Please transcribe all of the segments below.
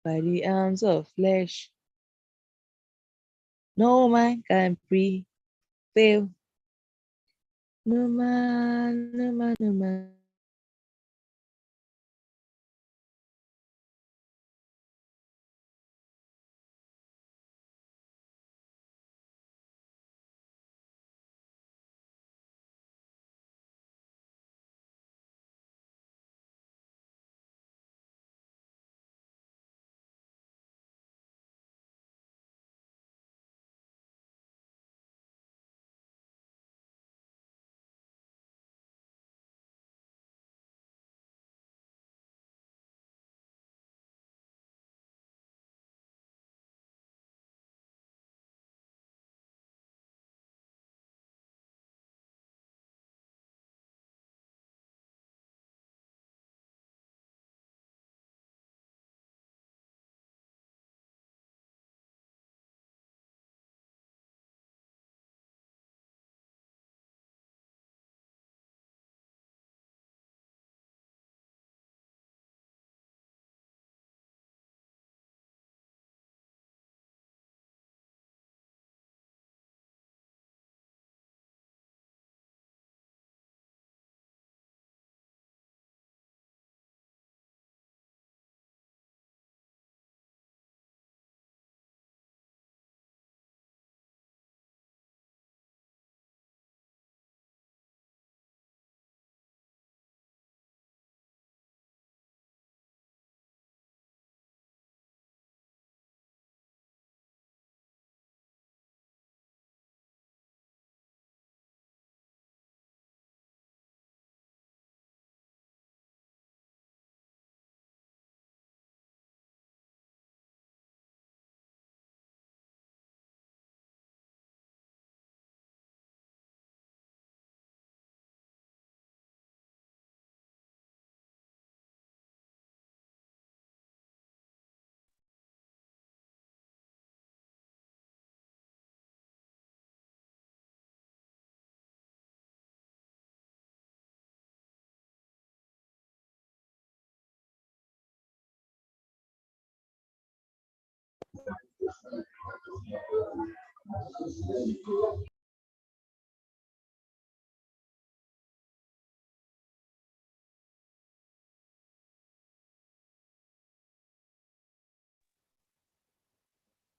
By the hands of flesh, no man can prevail. No man, no man, no man.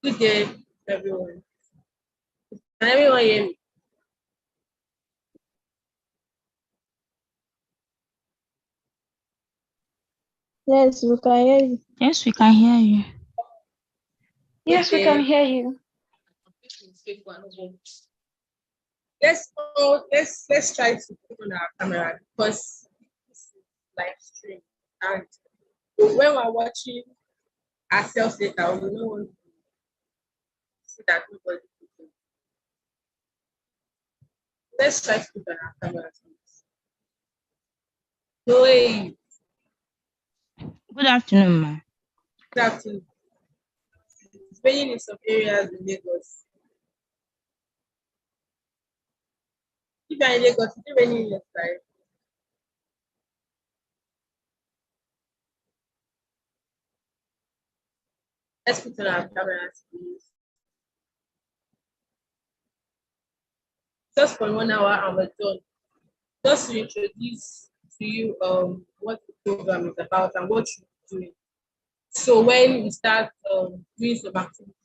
Good day, everyone. Can everyone hear me? Yes, we can hear you. Yes, we can hear you. Yes, we can hear you. Let's try to put on our camera because this is live stream, and when we're watching ourselves later, we don't want to see that nobody. Let's try to put on our camera. Hey, Good afternoon, ma. good afternoon. It's raining in some areas in Lagos. If you're in Lagos, it's raining in your side. Let's put on our cameras, please. Just for 1 hour and we're done. Just to introduce to you what the program is about and what you're doing. So when we start doing some activities,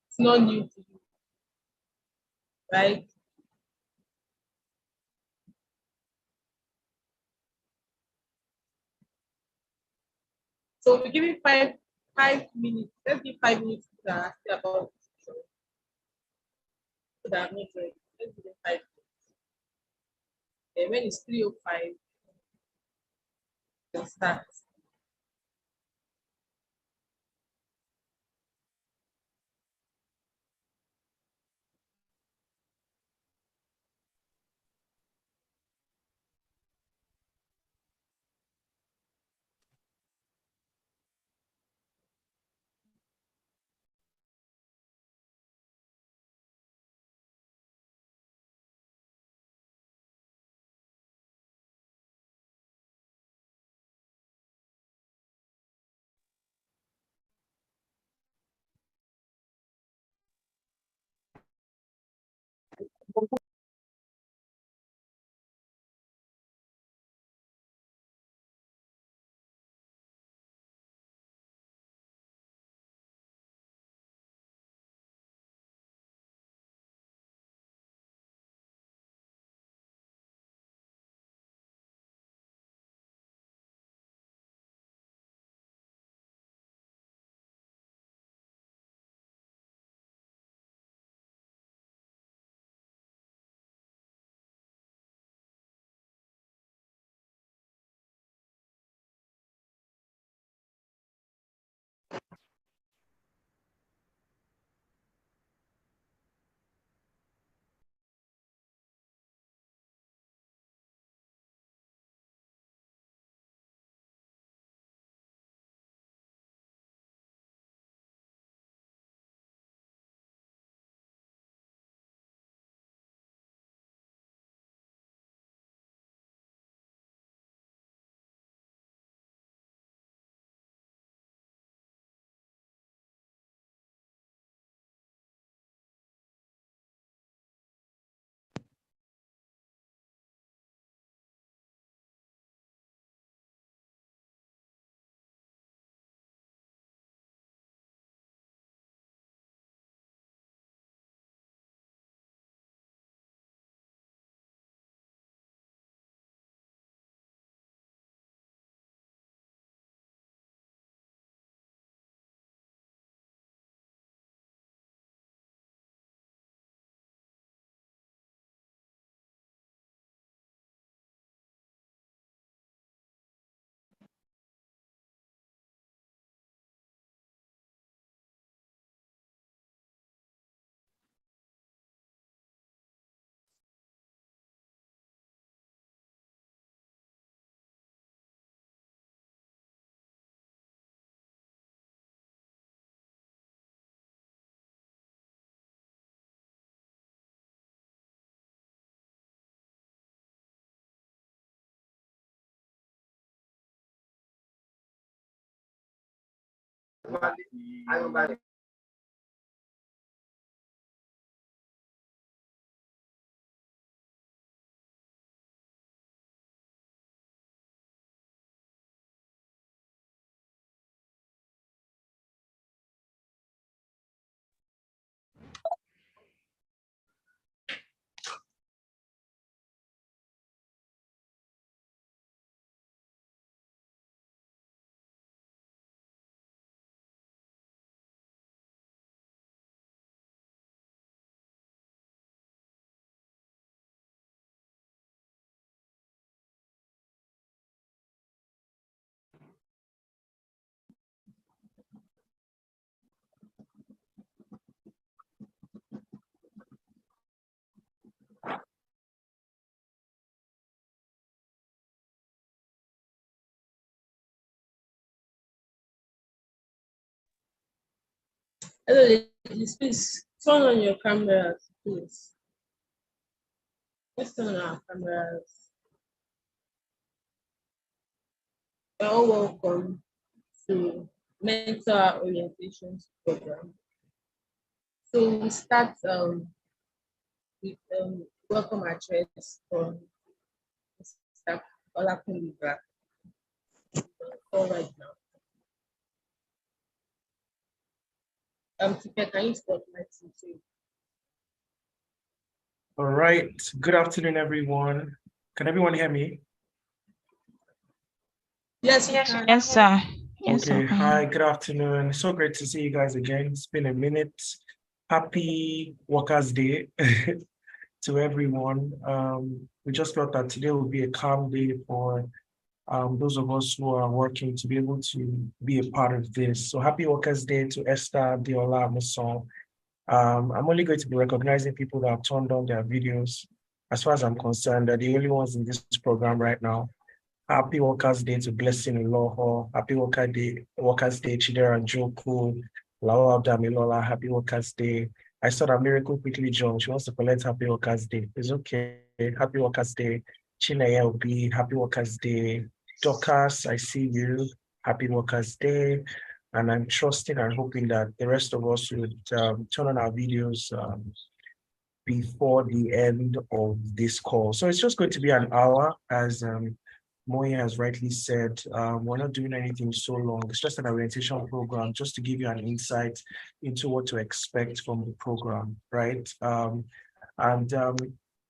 it's not new to you, right? So we're giving five minutes. Let's give 5 minutes to ask about so that I'm not ready. Let's give it 5 minutes. And when it's 3:05, we'll start. Hello, ladies, please turn on your cameras, please. Let's turn on our cameras. You're all welcome to Mentor Orientation Program. So we start with welcome address from Mr. Olakunliba. All right now. Tiket, can you stop my teaching? All right. Good afternoon, everyone. Can everyone hear me? Yes, yes, Yes, sir. Yes, Okay. sir. Hi, good afternoon. So great to see you guys again. It's been a minute. Happy Workers' Day to everyone. We just felt that today will be a calm day for those of us who are working to be able to be a part of this. So happy Workers' Day to Esther, Diola, Mason. I'm only going to be recognizing people that have turned on their videos. As far as I'm concerned, they're the only ones in this program right now. Happy Workers' Day to Blessing Iloho. Happy Workers Day, Chidera and Joku. Lawa Damilola. Happy Workers' Day. I saw that Miracle quickly joined. She wants to collect Happy Workers' Day. It's okay. Happy Workers' Day. Chinaya LB. Happy Workers' Day. Dorcas, I see you. Happy Workers' Day. And I'm trusting and hoping that the rest of us would turn on our videos before the end of this call. So it's just going to be an hour, as Moye has rightly said. We're not doing anything so long. It's just an orientation program, just to give you an insight into what to expect from the program, right?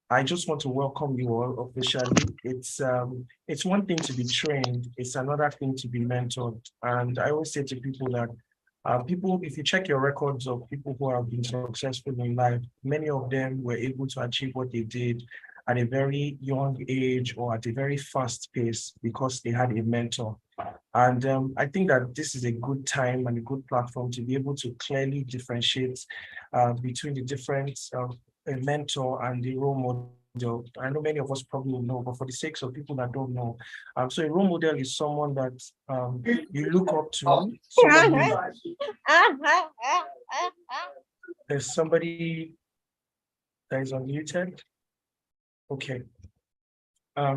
I just want to welcome you all officially. It's one thing to be trained, it's another thing to be mentored. And I always say to people that people, if you check your records of people who have been successful in life, many of them were able to achieve what they did at a very young age or at a very fast pace because they had a mentor. And I think that this is a good time and a good platform to be able to clearly differentiate between the different a mentor and the role model. I know many of us probably will know, but for the sake of people that don't know, so a role model is someone that you look up to. There's somebody that is unmuted. Okay.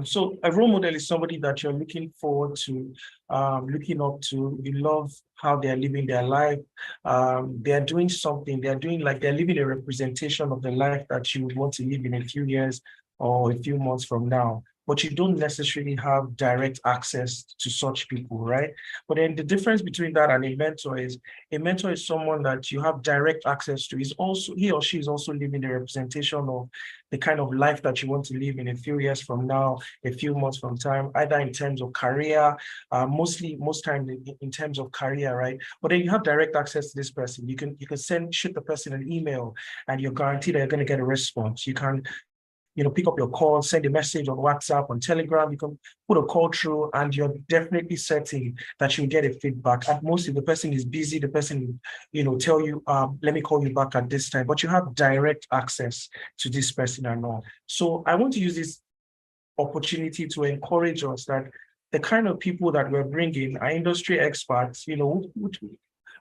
So a role model is somebody that you're looking forward to, looking up to. You love how they're living their life. They're doing something. They're living a representation of the life that you would want to live in a few years or a few months from now. But you don't necessarily have direct access to such people, right? But then the difference between that and a mentor is someone that you have direct access to. He or she is also living a representation of the kind of life that you want to live in a few years from now, a few months from time, either in terms of career, most times in terms of career, right? But then you have direct access to this person. You can shoot the person an email and you're guaranteed that you're going to get a response. You can pick up your call, send a message on WhatsApp, on Telegram, you can put a call through and you're definitely certain that you'll get a feedback. At most, if the person is busy, the person will, tell you, let me call you back at this time, but you have direct access to this person and all. So I want to use this opportunity to encourage us that the kind of people that we're bringing are industry experts,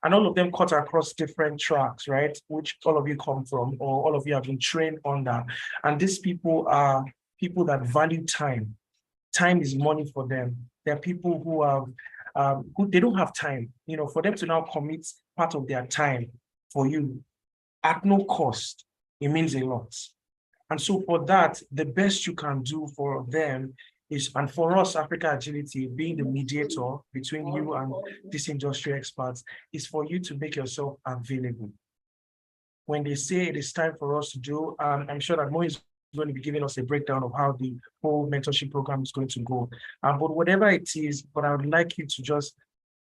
and all of them cut across different tracks, right? Which all of you come from, or all of you have been trained under. And these people are people that value time. Time is money for them. They're people who have who they don't have time, for them to now commit part of their time for you at no cost, it means a lot. And so for that, the best you can do for them is, and for us, Africa Agility, being the mediator between you and these industry experts, is for you to make yourself available. When they say it is time for us to do, I'm sure that Mo is going to be giving us a breakdown of how the whole mentorship program is going to go. But whatever it is, but I would like you to just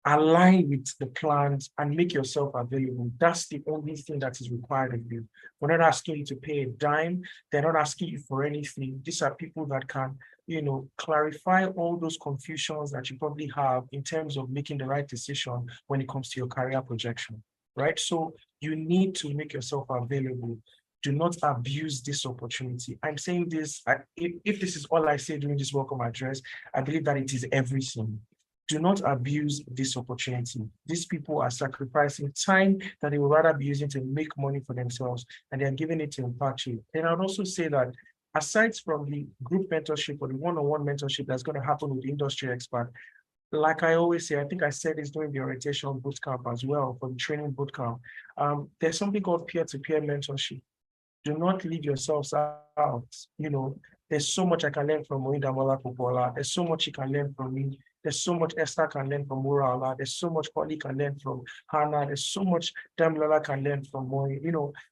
align with the plans and make yourself available. That's the only thing that is required of you. We're not asking you to pay a dime. They're not asking you for anything. These are people that can, clarify all those confusions that you probably have in terms of making the right decision when it comes to your career projection, right? So you need to make yourself available. Do not abuse this opportunity. I'm saying this, if this is all I say during this welcome address, I believe that it is everything. Do not abuse this opportunity. These people are sacrificing time that they would rather be using to make money for themselves, and they are giving it to impact you. And I'd also say that aside from the group mentorship or the one-on-one mentorship that's going to happen with the industry expert, like I always say, I think I said this during the orientation bootcamp as well, for the training bootcamp, there's something called peer-to-peer mentorship. Do not leave yourselves out. There's so much I can learn from Moindamola Popola. There's so much you can learn from me. There's so much Esther can learn from Murala. There's so much Polly can learn from Hannah. There's so much Damilola can learn from Moi.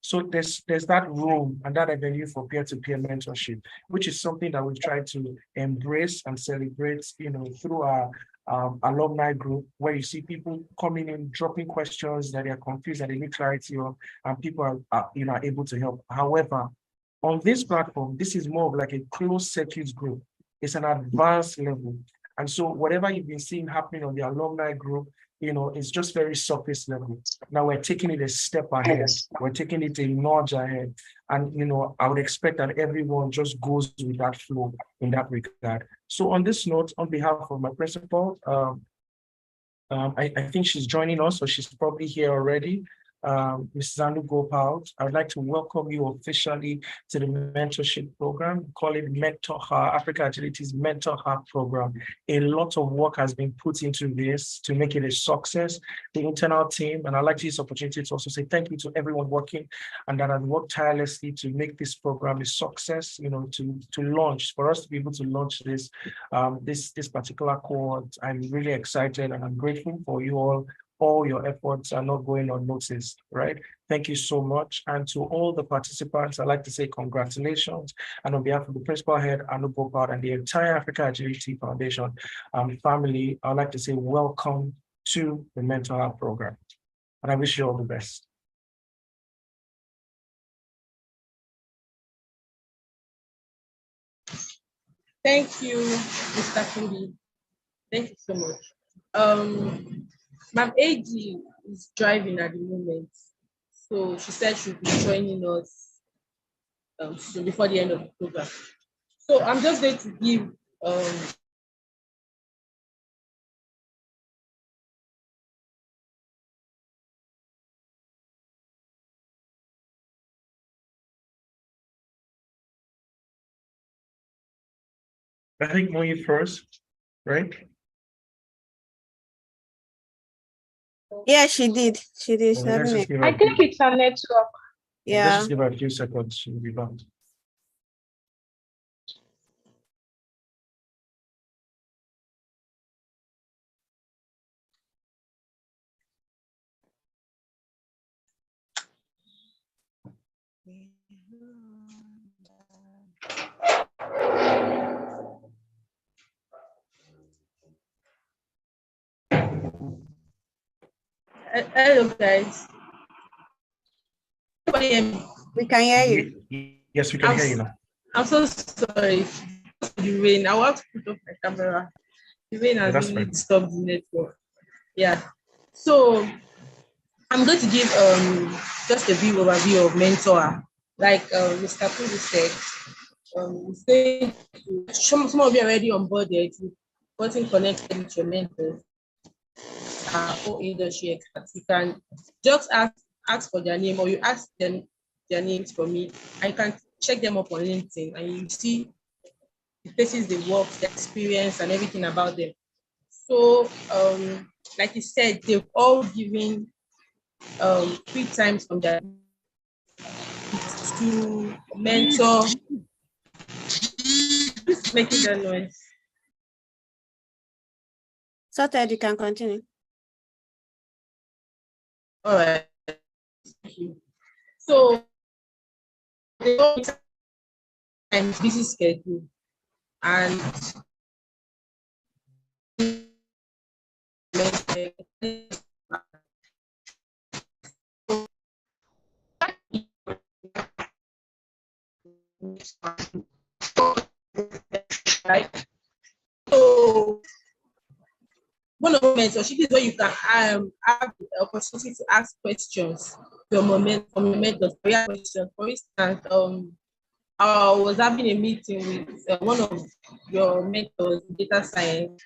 So there's that room and that avenue for peer-to-peer mentorship, which is something that we've tried to embrace and celebrate, through our alumni group, where you see people coming in, dropping questions that they are confused and they need clarity on, and people are able to help. However, on this platform, this is more of like a closed circuit group. It's an advanced level. And so whatever you've been seeing happening on the alumni group, it's just very surface level. Now we're taking it a step ahead. We're taking it a notch ahead. And, I would expect that everyone just goes with that flow in that regard. So on this note, on behalf of my principal, I think she's joining us, so she's probably here already. Mrs. Anu Gopal, I would like to welcome you officially to the mentorship program. We call it MentorH3R, Africa Agility's MentorH3R program. A lot of work has been put into this to make it a success, the internal team, and I'd like to use this opportunity to also say thank you to everyone working and that have worked tirelessly to make this program a success, to launch, for us to be able to launch this, this particular cohort. I'm really excited and I'm grateful for you all. All your efforts are not going unnoticed, right? Thank you so much. And to all the participants, I'd like to say congratulations. And on behalf of the principal head, Anu Gopal, and the entire Africa Agility Foundation family, I'd like to say welcome to the MentorH3R program. And I wish you all the best. Thank you, Mr. Fundi. Thank you so much. Ma'am AG is driving at the moment, so she said she'll be joining us soon, before the end of the program. So I'm just going to give I think Moi first, right? Yeah, she did. She did. Well, let's just give her I think it's a network. let's Yeah. just give her a few seconds. She'll be back. hello guys. We can hear you. Yes, we can hear you now. I'm so sorry. The rain. I want to put off my camera. The rain has really disturbed the network. Yeah. So I'm going to give just a brief overview of MentorH3R. Like Mr. Fundi said, some of you are already onboarded, getting connected with your mentors, or industry experts. You can just ask for their name, or you ask them their names for me. I can check them up on LinkedIn, and you see the places they work, the experience, and everything about them. So, like you said, they've all given free times from their to mentor. Who's making that noise? Sorted, you can continue. All right. Thank you. So, they all times busy schedule and right. So one of the mentorship is where you can have the opportunity to ask questions from your mentors, career questions. For instance, I was having a meeting with one of your mentors in data science.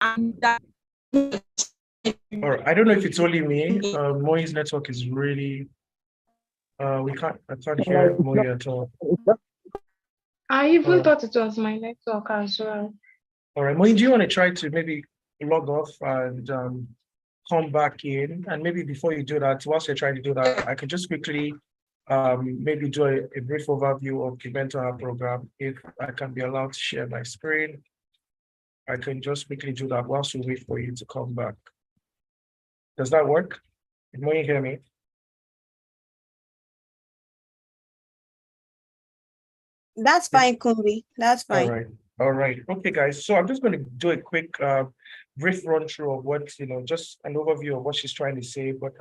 And that Or I don't know if it's only me. Moi's network is really I can't hear Moi at all. I even Uh, thought it was my network as well. all right, Moi, do you want to try to maybe log off and come back in? And maybe before you do that, whilst you're trying to do that, I could just quickly maybe do a brief overview of the MentorH3R program. If I can be allowed to share my screen, I can just quickly do that whilst we wait for you to come back. Does that work? Can you hear me? That's fine, Kumbi. That's All fine. right. All right. Okay, guys. So I'm just going to do a quick brief run through of what, just an overview of what she's trying to say. But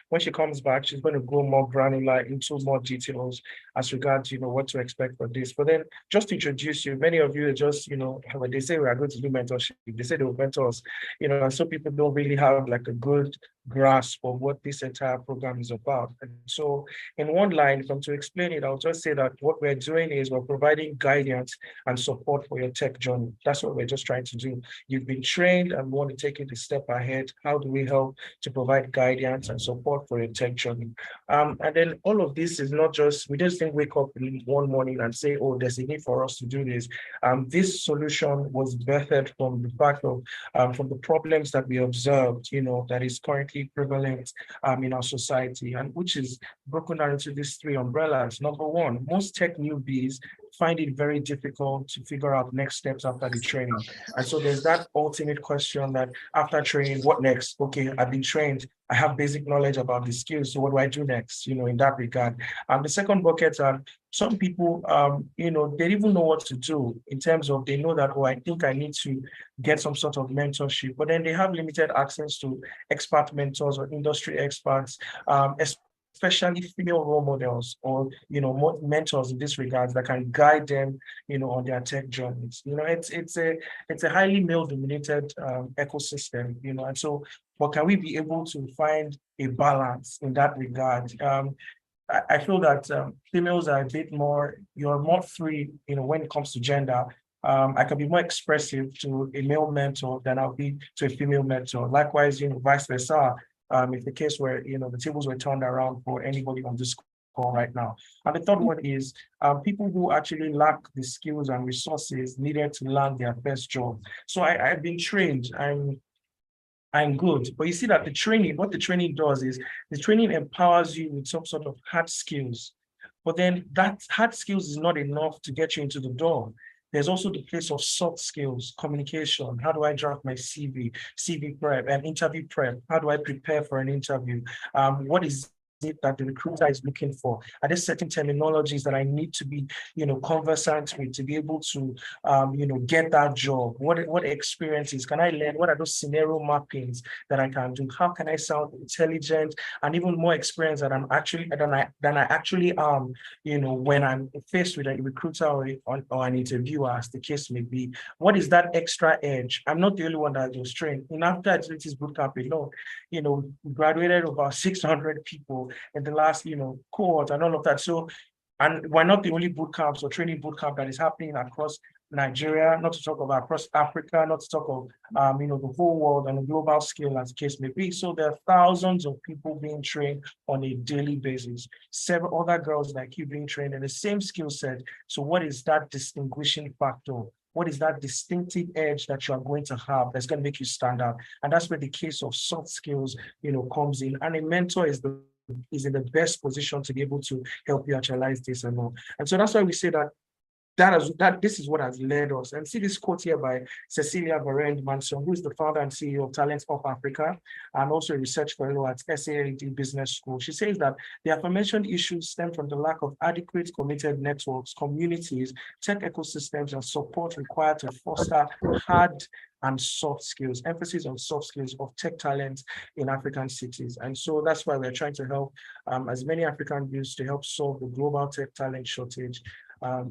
when she comes back, she's going to go more granular into more details as regards, what to expect for this. But then just to introduce you, many of you are just, when they say we are going to do mentorship, they say they will mentor us, and some people don't really have like a good grasp of what this entire program is about. And so in one line, if I'm to explain it, I'll just say that what we're doing is we're providing guidance and support for your tech journey. That's what we're just trying to do. You've been trained and want to take it a step ahead. How do we help to provide guidance and support for your tech journey? And then all of this is not just, we just didn't wake up one morning and say, oh, there's a need for us to do this. This solution was birthed from the fact of, from the problems that we observed, that is currently prevalent in our society, and which is broken down into these three umbrellas. Number one, most tech newbies find it very difficult to figure out next steps after the training. And so there's that ultimate question that after training, what next? Okay, I've been trained. I have basic knowledge about the skills. So what do I do next? In that regard. The second bucket are some people, they don't even know what to do in terms of they know that, oh, I think I need to get some sort of mentorship, but then they have limited access to expert mentors or industry experts, especially female role models or mentors in this regard that can guide them on their tech journeys. It's a highly male dominated ecosystem, and so but can we be able to find a balance in that regard? I feel that females are a bit more, you're more free, when it comes to gender. I can be more expressive to a male mentor than I'll be to a female mentor. Likewise, vice versa. If the case where, the tables were turned around for anybody on this call right now. And the third one is people who actually lack the skills and resources needed to land their first job. So I've been trained. I'm good. But you see that what the training does is the training empowers you with some sort of hard skills. But then that hard skills is not enough to get you into the door. There's also the place of soft skills, communication. How do I draft my CV prep, and interview prep? How do I prepare for an interview? What is it that the recruiter is looking for? Are there certain terminologies that I need to be, conversant with to be able to, get that job? What experiences can I learn? What are those scenario mappings that I can do? How can I sound intelligent and even more experienced than I actually am, when I'm faced with a recruiter or an interviewer, as the case may be? What is that extra edge? I'm not the only one that was trained. In After Activities Bootcamp alone, we graduated about 600 people in the last, cohort and all of that. So, and we're not the only boot camps or training boot camp that is happening across Nigeria, not to talk of across Africa, not to talk of the whole world on a global scale, as the case may be. So there are thousands of people being trained on a daily basis. Several other girls like you being trained in the same skill set. So what is that distinguishing factor? What is that distinctive edge that you are going to have that's going to make you stand out? And that's where the case of soft skills, comes in. And a mentor is in the best position to be able to help you actualize this and all. And so that's why we say that this is what has led us. And see this quote here by Cecilia Berend Manson, who is the founder and CEO of Talents of Africa, and also a research fellow at SALD Business School. She says that the aforementioned issues stem from the lack of adequate committed networks, communities, tech ecosystems, and support required to foster hard and soft skills, emphasis on soft skills of tech talent in African cities. And so that's why we're trying to help as many African youths to help solve the global tech talent shortage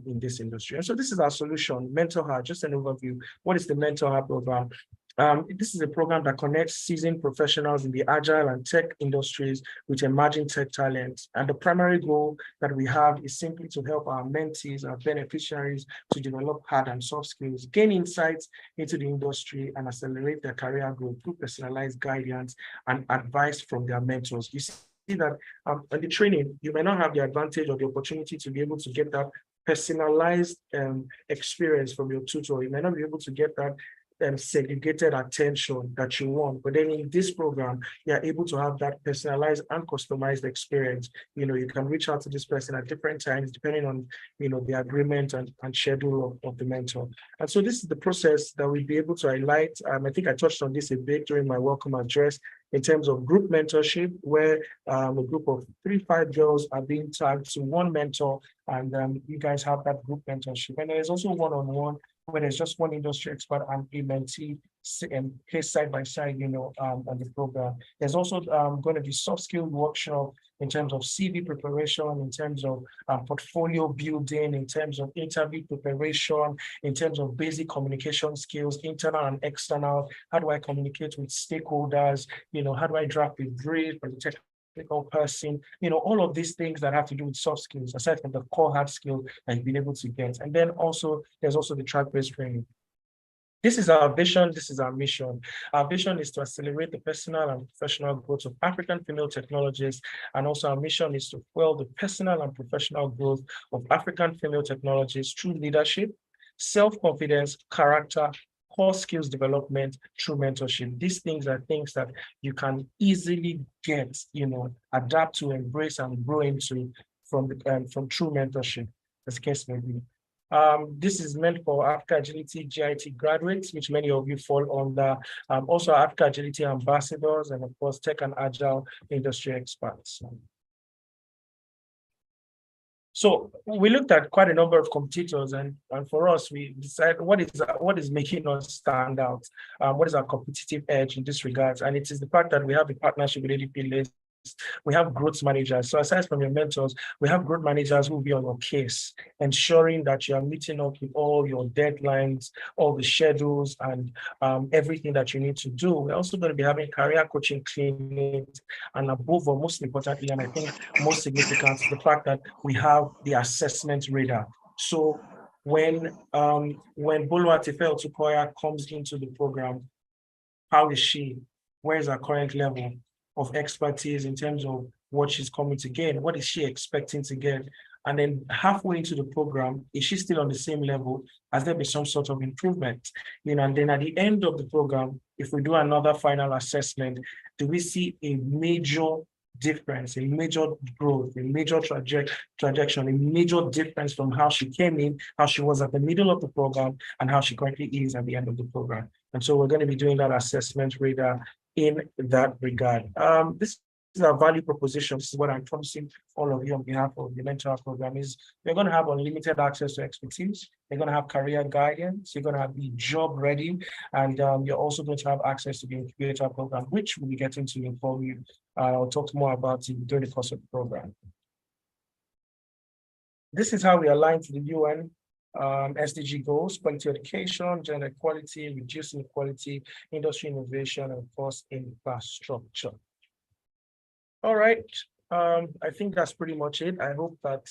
in this industry. And so this is our solution, MentorH3R. Just an overview. What is the MentorH3R program? This is a program that connects seasoned professionals in the agile and tech industries with emerging tech talent. And the primary goal that we have is simply to help our mentees, our beneficiaries, to develop hard and soft skills, gain insights into the industry, and accelerate their career growth through personalized guidance and advice from their mentors. You see that in the training, you may not have the advantage or the opportunity to be able to get that personalized experience from your tutor. You may not be able to get that segregated attention that you want, but then in this program, you're able to have that personalized and customized experience. You can reach out to this person at different times, depending on, the agreement and schedule of the mentor. And so this is the process that we'll be able to highlight. I think I touched on this a bit during my welcome address in terms of group mentorship, where a group of 3-5 girls are being tagged to one mentor, and you guys have that group mentorship. And there's also one-on-one, where there's just one industry expert and a mentee placed side by side, on the program. There's also going to be soft skill workshop in terms of CV preparation, in terms of portfolio building, in terms of interview preparation, in terms of basic communication skills, internal and external. How do I communicate with stakeholders? How do I draft a brief for the technical person? All of these things that have to do with soft skills, aside from the core hard skills that you've been able to get. And then also, there's also the track-based training. This is our vision. This is our mission. Our vision is to accelerate the personal and professional growth of African female technologists. And also our mission is to fuel the personal and professional growth of African female technologists through leadership, self-confidence, character, core skills development through mentorship. These things are things that you can easily get, adapt to, embrace, and grow into from true mentorship, as the case may be. This is meant for Africa Agility GIT graduates, which many of you fall under, also Africa Agility ambassadors, and of course, tech and agile industry experts. So we looked at quite a number of competitors, and for us, we decided what is making us stand out, what is our competitive edge in this regard, and it is the fact that we have a partnership with ADP List. We have growth managers. So aside from your mentors, we have growth managers who will be on your case, ensuring that you are meeting up with all your deadlines, all the schedules, and everything that you need to do. We're also going to be having career coaching clinics, and above all, most importantly, and I think most significant, the fact that we have the assessment radar. So when Boluwatife Otukoya comes into the program, how is she? Where is her current level of expertise in terms of what she's coming to gain? What is she expecting to get? And then halfway into the program, is she still on the same level? Has there been some sort of improvement? And then at the end of the program, if we do another final assessment, do we see a major difference, a major growth, a major trajectory, a major difference from how she came in, how she was at the middle of the program, and how she currently is at the end of the program? And so we're going to be doing that assessment radar in that regard. This is our value proposition. This is what I'm promising all of you on behalf of the MentorH3R program is we're going to have unlimited access to expertise. You're going to have career guidance. You're going to be job ready. And you're also going to have access to the incubator program, which we'll be getting to inform you. I'll talk more about it during the course of the program. This is how we align to the UN SDG goals: quality education, gender equality, reducing inequality, industry innovation, and of course, infrastructure. All right, I think that's pretty much it. I hope that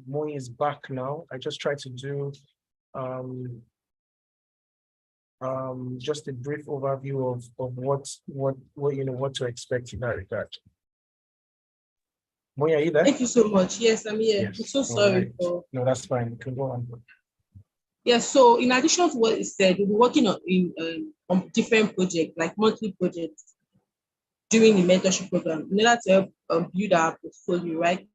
Moi is back now. I just tried to do just a brief overview of what to expect in that regard. Moya, are you there? Thank you so much. Yes, I'm here. Yes. I'm so All sorry right. for. No, that's fine. You can go on. Yes, so in addition to what is said, we'll be working on different projects, like monthly projects during the mentorship program in order to help build our portfolio, right?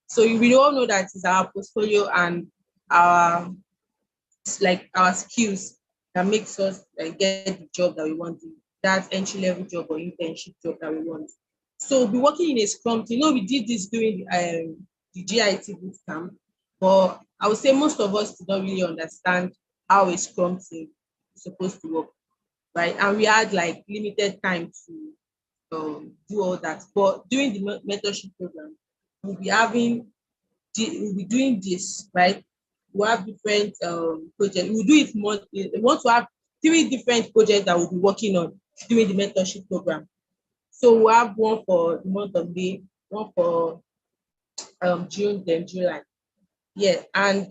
So we all know that it's our portfolio and our our skills that makes us get the job that we want, that entry level job or internship job that we want. So we'll be working in a scrum team. You know, we did this during the GIT boot camp, but I would say most of us did not really understand how a scrum team is supposed to work, right? And we had like limited time to do all that. But during the mentorship program, we'll be having we'll be doing this, right? We'll have different projects. We'll do it more. We want to have 3 different projects that we'll be working on during the mentorship program. So we'll have one for the month of May, one for June, then July. Yeah, and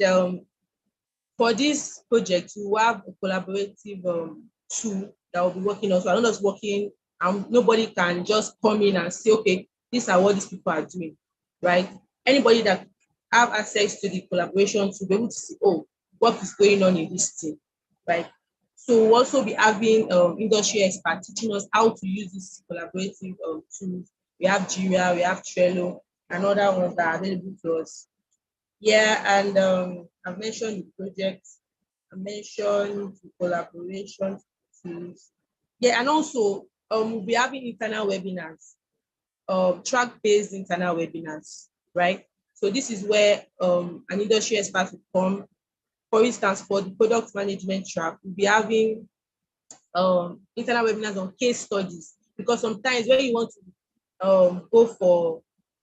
for this project, we will have a collaborative tool that will be working on. So I'm not just working, nobody can just come in and say, okay, these are what these people are doing, right? Anybody that have access to the collaboration to be able to see, oh, what is going on in this team, right? So we'll also be having industry experts teaching us how to use this collaborative tools. We have Jira, we have Trello, and other ones that are available to us. Yeah, and I've mentioned the projects, I mentioned the collaboration tools. Yeah, and also we'll be having internal webinars, track-based internal webinars, right? So this is where an industry expert will come. For instance, for the product management track, we'll be having internal webinars on case studies, because sometimes when you want to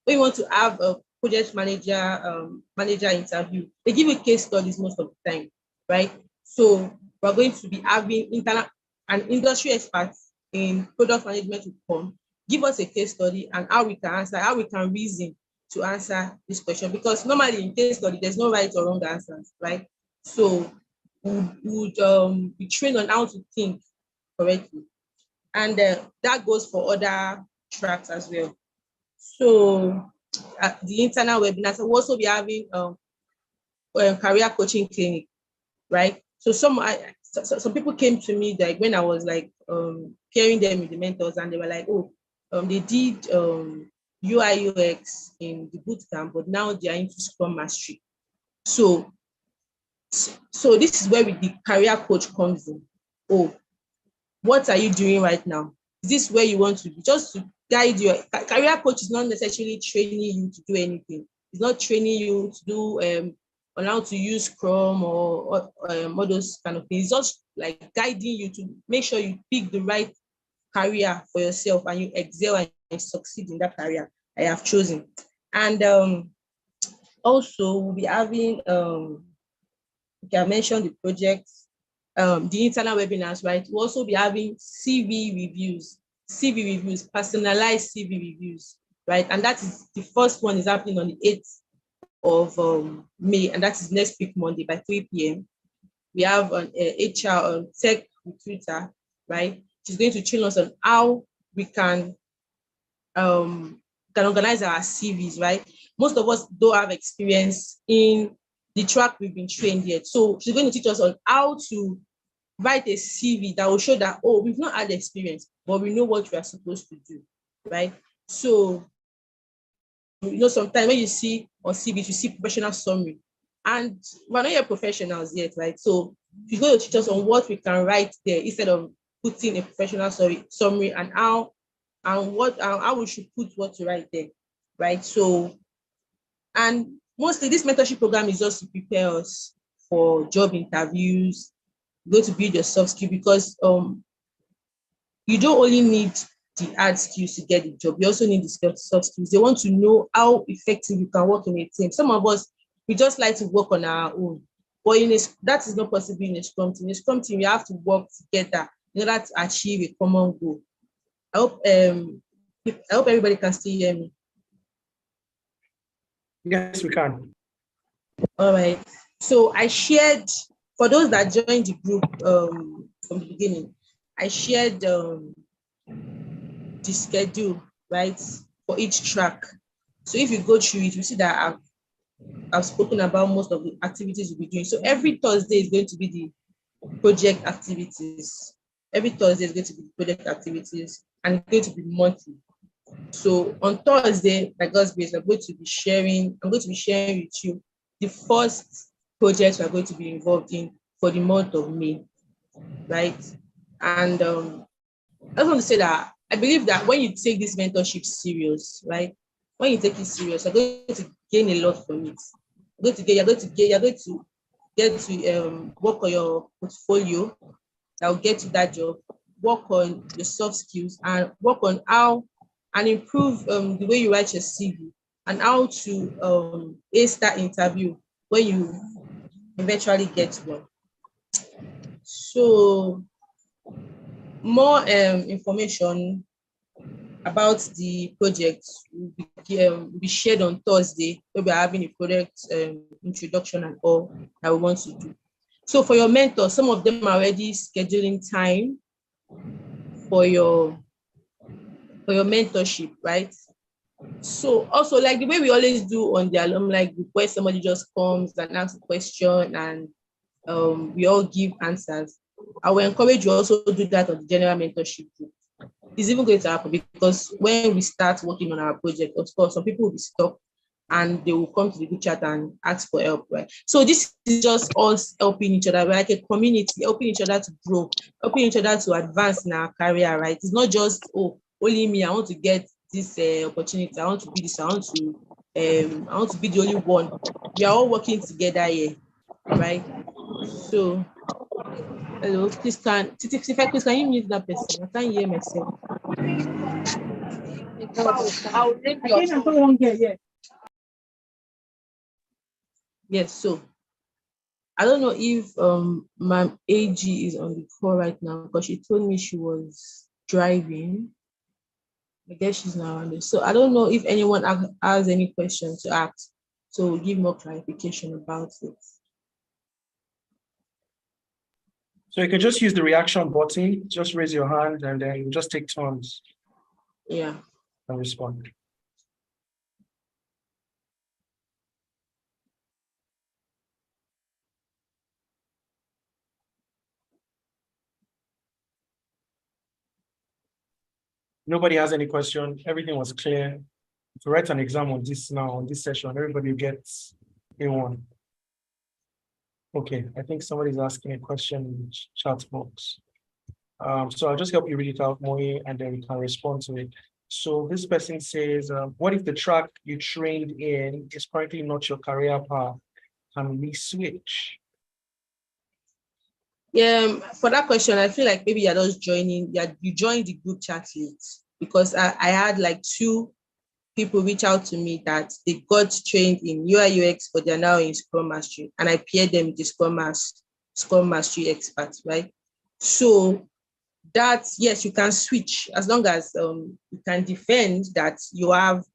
when you want to have a project manager interview, they give you case studies most of the time, right? So we're going to be having internal and industry experts in product management to come give us a case study and how we can answer, how we can reason to answer this question, because normally in case study there's no right or wrong answers, right? So we would be trained on how to think correctly, and that goes for other tracks as well. So the internal webinars, we'll also be having career coaching clinic, right? So some people came to me like when I was like pairing them with the mentors, and they were like, oh, they did UI UX in the boot camp, but now they are into Scrum Mastery. So this is where the career coach comes in. Oh, what are you doing right now? Is this where you want to be? Just to guide you. Career coach is not necessarily training you to do anything. It's not training you to do on how to use Scrum or all those kind of things. It's just like guiding you to make sure you pick the right career for yourself and you excel and succeed in that career I have chosen. And also we'll be having I mentioned the projects, the internal webinars, right? We'll also be having CV reviews, personalized CV reviews, right? And that is the first one is happening on the 8th of May, and that is next week, Monday by 3 p.m. We have an HR on Tech Recruiter, right? She's going to train us on how we can organize our CVs, right? Most of us don't have experience in the track we've been trained yet. So she's going to teach us on how to write a CV that will show that, oh, we've not had experience, but we know what we are supposed to do, right? So, sometimes when you see on CVs, you see professional summary, and we're not yet professionals yet, right? So she's going to teach us on what we can write there instead of putting a professional summary and how we should put what to write there, right? So, and mostly this mentorship program is just to prepare us for job interviews, go to build your soft skill, because you don't only need the hard skills to get the job, you also need the soft skills. They want to know how effective you can work in a team. Some of us, we just like to work on our own, but that is not possible in a scrum team. In a scrum team, you have to work together in order to achieve a common goal. I hope everybody can still hear me. Yes, we can. All right. So I shared, for those that joined the group from the beginning. I shared the schedule, right, for each track. So if you go through it, you see that I've spoken about most of the activities we'll be doing. So every Thursday is going to be the project activities. Every Thursday is going to be the project activities, and it's going to be monthly. So on Thursday, by God's grace, I'm going to be sharing with you the first project we're going to be involved in for the month of May, right? And I just want to say that I believe that when you take this mentorship serious, right? When you take it serious, you're going to gain a lot from it. You're going to get to work on your portfolio that will get you that job, work on your soft skills, and work on how and improve the way you write your CV and how to ace that interview when you eventually get one. So more information about the project will be shared on Thursday, where we're having a project introduction and all that we want to do. So for your mentors, some of them are already scheduling time for your mentorship, right? So also, like the way we always do on the alumni group, where somebody just comes and asks a question and we all give answers, I will encourage you also to do that on the general mentorship group. It's even going to happen because when we start working on our project, of course, some people will be stuck and they will come to the group chat and ask for help, right? So this is just us helping each other. We're like a community, helping each other to grow, helping each other to advance in our career, right? It's not just, oh, only me, I want to get this opportunity, I want to be this, I want to be the only one. We are all working together here, right? So, hello, please can you mute that person? I can't hear myself. I'll read your Yes, so I don't know if my AG is on the call right now because she told me she was driving. I guess she's now on this. So I don't know if anyone has any questions to ask. So we'll give more clarification about it. So you can just use the reaction button, just raise your hand and then you just take turns. Yeah. And respond. Nobody has any question. Everything was clear. To write an exam on this now, on this session, everybody gets A1. Okay, I think somebody's asking a question in the chat box. So I'll just help you read it out, Moe, and then we can respond to it. So this person says, what if the track you trained in is currently not your career path? Can we switch? Yeah, for that question, I feel like maybe you're just joining, you joined the group chat late because I had like 2 people reach out to me that they got trained in UI UX, but they're now in Scrum Mastery, and I paired them with the Scrum Mastery experts, right? So that, yes, you can switch as long as you can defend that you have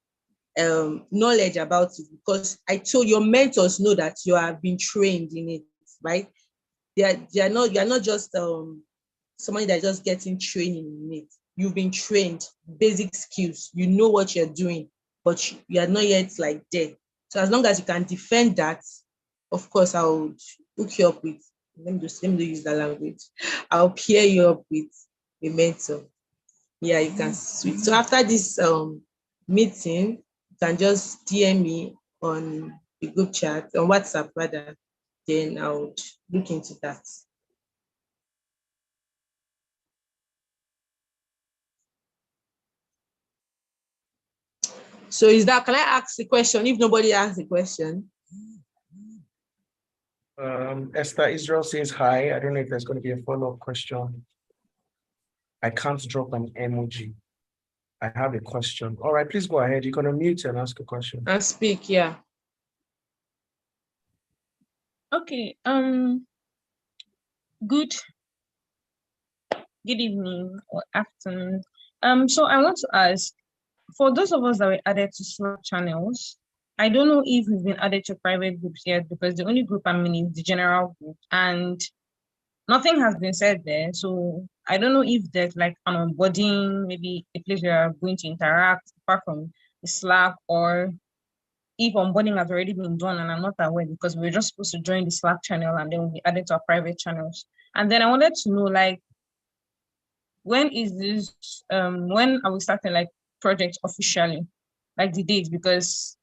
knowledge about it, because I told your mentors know that you have been trained in it, right? You're not just somebody that's just getting training in it. You've been trained, basic skills, you know what you're doing, but you are not yet like there. So as long as you can defend that, of course, I would hook you up with, let me use that language. I'll pair you up with a mentor. Yeah, you can switch. So after this meeting, you can just DM me on the group chat, on WhatsApp rather, then I would look into that. So can I ask the question if nobody asks the question? Esther Israel says hi. I don't know if there's going to be a follow-up question. I can't drop an emoji. I have a question. All right, please go ahead. You can unmute and ask a question. And speak, yeah. Okay. Good evening or afternoon. So I want to ask, for those of us that were added to Slack channels, I don't know if we've been added to private groups yet, because the only group I'm in is the general group. And nothing has been said there. So I don't know if there's like an onboarding, maybe a place where you're going to interact apart from the Slack, or if onboarding has already been done and I'm not aware, because we're just supposed to join the Slack channel and then we'll be added to our private channels. And then I wanted to know, like, when is this, when are we starting like project officially? Like the date, because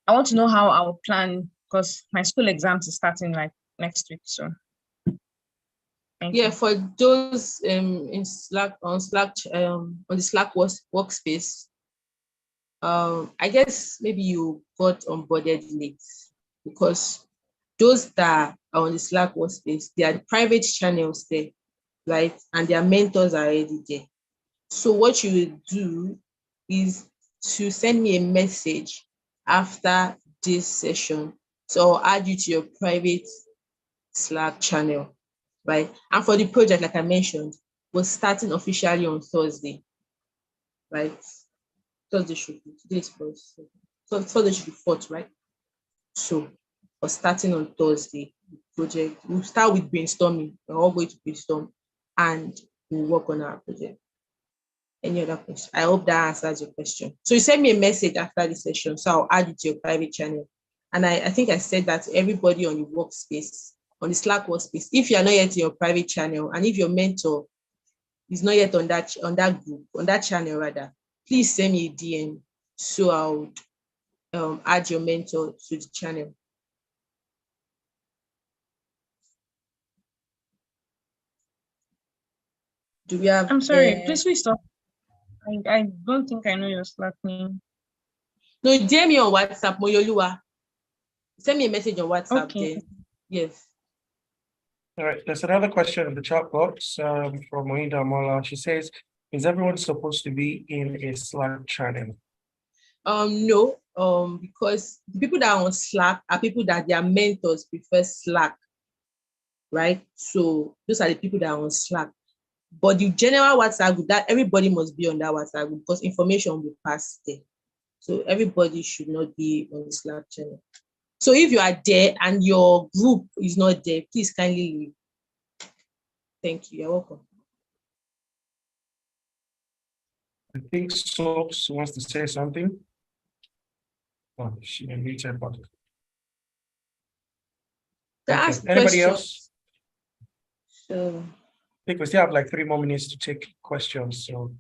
I want to know how I'll plan, because my school exams is starting like next week. So thank Yeah, you. for those in Slack, on Slack, on the Slack workspace, I guess maybe you got onboarded late, because those that are on the Slack workspace, they are the private channels there, right? And their mentors are already there. So what you will do is to send me a message after this session. So I'll add you to your private Slack channel, right? And for the project, like I mentioned, we're starting officially on Thursday, right? Thursday should be, today's first. So Thursday should be 4th, right? So we're starting on Thursday. The project, we'll start with brainstorming. We're all going to brainstorm and we'll work on our project. Any other question? I hope that answers your question. So you send me a message after the session, so I'll add it to your private channel. And I think I said that to everybody on the workspace, on the Slack workspace, if you are not yet in your private channel, and if your mentor is not yet on that group, on that channel rather, please send me a DM so I'll add your mentor to the channel. Do we have? I'm sorry, please stop. I don't think I know your Slack name. No, DM me on WhatsApp, Moyoluwa. Send me a message on WhatsApp. Okay. Then. Yes. All right, there's another question in the chat box from Mohinda Mola. She says, is everyone supposed to be in a Slack channel? No, because the people that are on Slack are people that their mentors prefer Slack, right? So those are the people that are on Slack. But the general WhatsApp group, that everybody must be on that WhatsApp group because information will pass there. So everybody should not be on the Slack channel. So if you are there and your group is not there, please kindly leave. Thank you. You're welcome. I think Soaps wants to say something. Oh, she muted, but okay. Anybody else? So I think we still have like 3 more minutes to take questions. So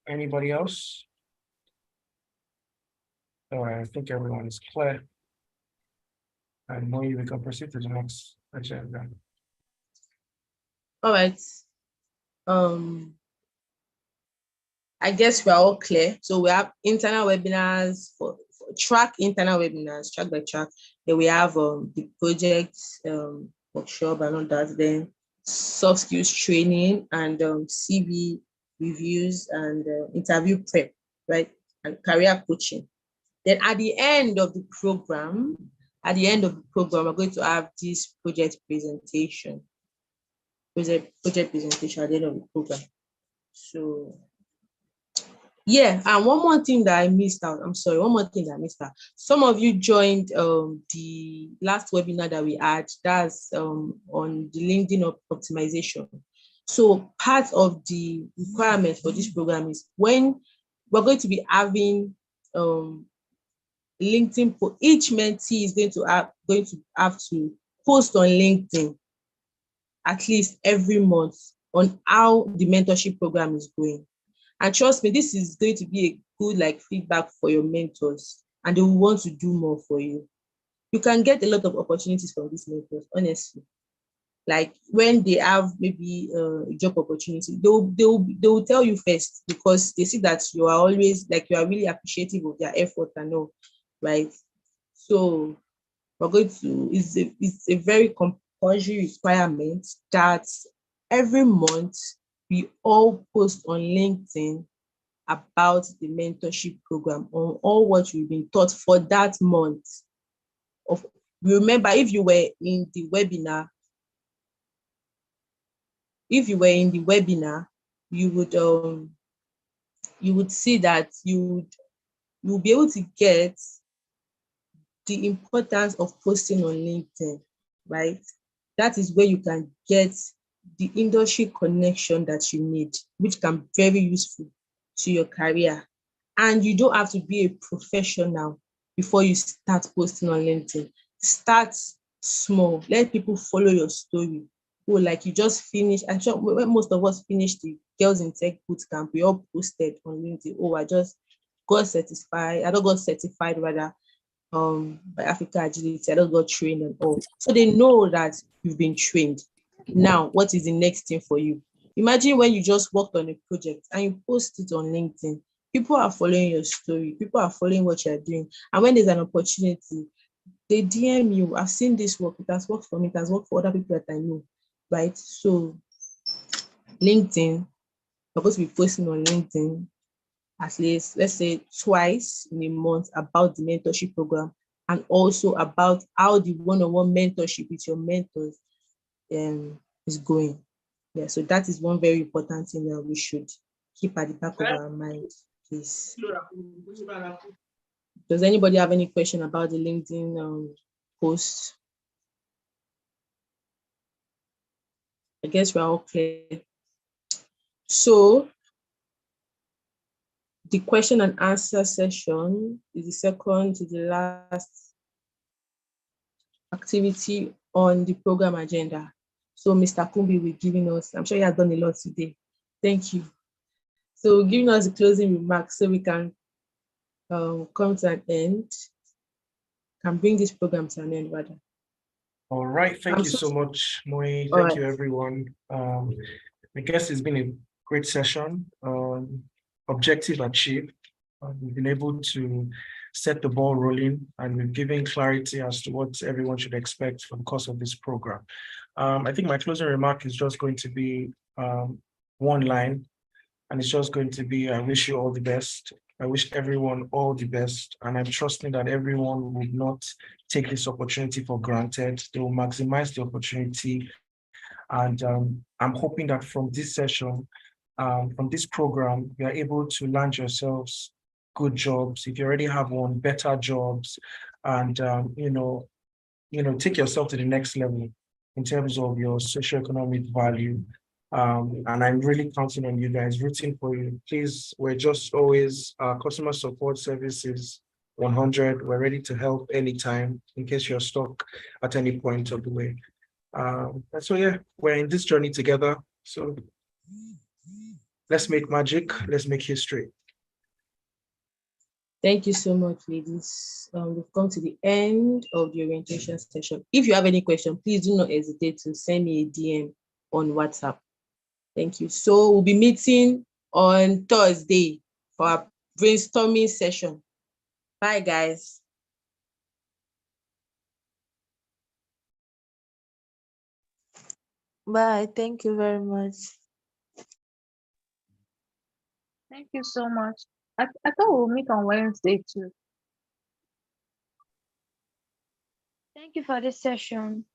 anybody else? All right, I think everyone is clear. And now we can proceed to the next agenda. All right. I guess we're all clear. So we have internal webinars for track internal webinars, track by track. Then we have the project workshop and all that. Then soft skills training and CV reviews and interview prep, right? And career coaching. Then at the end of the program, we're going to have this project presentation. Project presentation at the end of the program. So yeah, and one more thing that I missed out. I'm sorry, one more thing that I missed out. Some of you joined the last webinar that we had. That's on the LinkedIn optimization. So part of the requirement for this program is when we're going to be having LinkedIn. Each mentee is going to have to post on LinkedIn at least every month on how the mentorship program is going. And trust me, this is going to be a good feedback for your mentors, and they will want to do more for you. You can get a lot of opportunities from these mentors, honestly. Like when they have maybe a job opportunity, they will tell you first because they see that you are always you are really appreciative of their effort and all, right? So we're going to, it's a very compulsory requirement that every month we all post on LinkedIn about the mentorship program, on all what you've been taught for that month. Remember, if you were in the webinar, you would see that you will be able to get the importance of posting on LinkedIn. right? That is where you can get the industry connection that you need, which can be very useful to your career. And you don't have to be a professional before you start posting on LinkedIn. Start small. Let people follow your story. Oh, like you just finished. I'm sure when most of us finished the Girls in Tech Bootcamp, we all posted on LinkedIn. Oh, I just got certified. I don't got certified rather by Africa Agility. I just got trained and all. So they know that you've been trained. Now, what is the next thing for you? Imagine when you just worked on a project and you post it on LinkedIn. People are following your story. People are following what you're doing. And when there's an opportunity, they DM you. I've seen this work. It has worked for me. It has worked for other people that I know. Right? So LinkedIn, you're supposed to be posting on LinkedIn at least, let's say, twice in a month about the mentorship program and also about how the one-on-one mentorship with your mentors is going. Yeah, so that is one very important thing that we should keep at the back of our mind, please. Does anybody have any question about the LinkedIn post? I guess we're all clear. So the question and answer session is the second to the last activity on the program agenda. So Mr. Kumbi will be giving us, I'm sure he has done a lot today. Thank you. So giving us the closing remarks so we can come to an end, can bring this program to an end rather. All right, thank you so much, Moi. Thank you, everyone. I guess it's been a great session. Objective achieved. We've been able to set the ball rolling and we've given clarity as to what everyone should expect for the course of this program. I think my closing remark is just going to be one line, and it's just going to be, I wish you all the best. I wish everyone all the best, and I'm trusting that everyone would not take this opportunity for granted. They will maximize the opportunity, and I'm hoping that from this session, from this program, you are able to land yourselves good jobs. If you already have one, better jobs, and take yourself to the next level in terms of your socioeconomic value. And I'm really counting on you guys, rooting for you. Please, we're just always, customer support services 100. We're ready to help anytime in case you're stuck at any point of the way. And so, yeah, we're in this journey together. So let's make magic. Let's make history. Thank you so much, ladies. We've come to the end of the orientation session. If you have any question, please do not hesitate to send me a DM on WhatsApp. Thank you. So we'll be meeting on Thursday for our brainstorming session. Bye, guys. Bye. Thank you very much. Thank you so much. I thought we'll meet on Wednesday too. Thank you for this session.